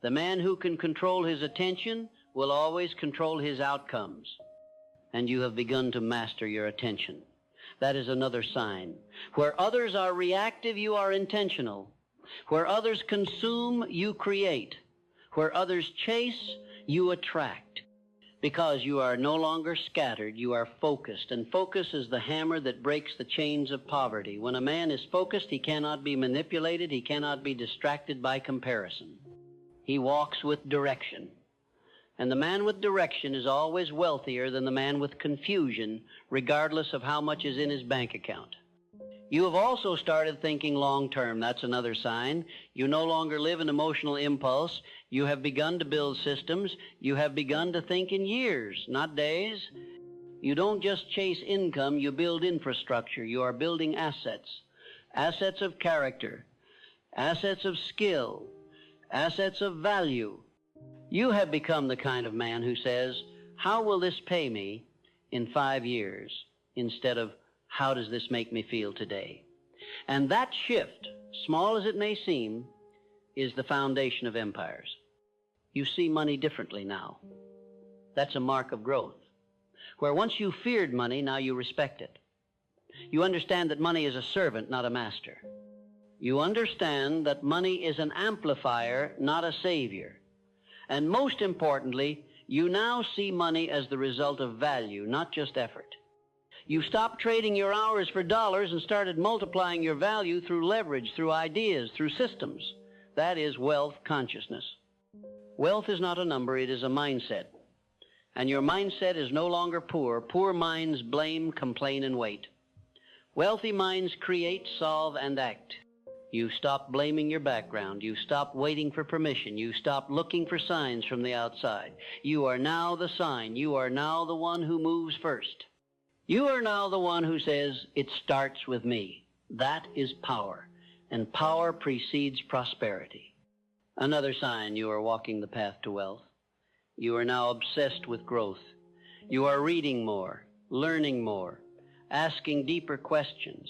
The man who can control his attention will always control his outcomes. And you have begun to master your attention. That is another sign. Where others are reactive, you are intentional. Where others consume, you create. Where others chase, you attract. Because you are no longer scattered, you are focused. And focus is the hammer that breaks the chains of poverty. When a man is focused, he cannot be manipulated. He cannot be distracted by comparison. He walks with direction. And the man with direction is always wealthier than the man with confusion, regardless of how much is in his bank account. You have also started thinking long-term. That's another sign. You no longer live in emotional impulse. You have begun to build systems. You have begun to think in years, not days. You don't just chase income, you build infrastructure. You are building assets. Assets of character, assets of skill, assets of value. You have become the kind of man who says, how will this pay me in 5 years, instead of how does this make me feel today? And that shift, small as it may seem, is the foundation of empires. You see money differently now. That's a mark of growth. Where once you feared money, now you respect it. You understand that money is a servant, not a master. You understand that money is an amplifier, not a savior. And most importantly, you now see money as the result of value, not just effort. You stopped trading your hours for dollars and started multiplying your value through leverage, through ideas, through systems. That is wealth consciousness. Wealth is not a number, it is a mindset. And your mindset is no longer poor. Poor minds blame, complain, and wait. Wealthy minds create, solve, and act. You stop blaming your background. You stop waiting for permission. You stop looking for signs from the outside. You are now the sign. You are now the one who moves first. You are now the one who says, it starts with me. That is power, and power precedes prosperity. Another sign you are walking the path to wealth. You are now obsessed with growth. You are reading more, learning more, asking deeper questions,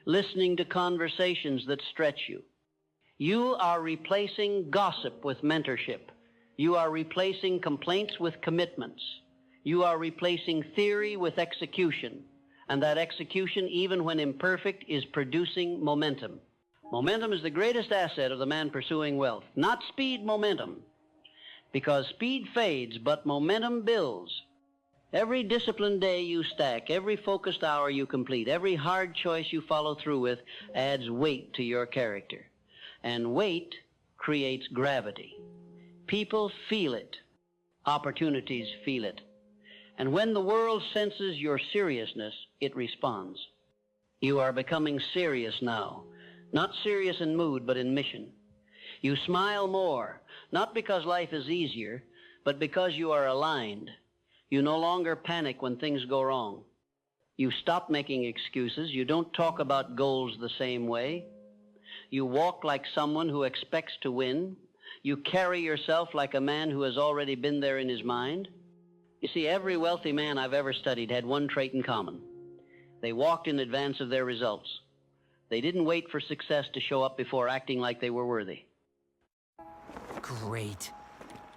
listening to conversations that stretch you. You are replacing gossip with mentorship. You are replacing complaints with commitments. You are replacing theory with execution. And that execution, even when imperfect, is producing momentum. Momentum is the greatest asset of the man pursuing wealth. Not speed, momentum. Because speed fades, but momentum builds. Every disciplined day you stack, every focused hour you complete, every hard choice you follow through with adds weight to your character. And weight creates gravity. People feel it. Opportunities feel it. And when the world senses your seriousness, it responds. You are becoming serious now. Not serious in mood, but in mission. You smile more, not because life is easier, but because you are aligned. You no longer panic when things go wrong. You stop making excuses. You don't talk about goals the same way. You walk like someone who expects to win. You carry yourself like a man who has already been there in his mind. You see, every wealthy man I've ever studied had one trait in common. They walked in advance of their results. They didn't wait for success to show up before acting like they were worthy. Great.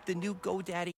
The new GoDaddy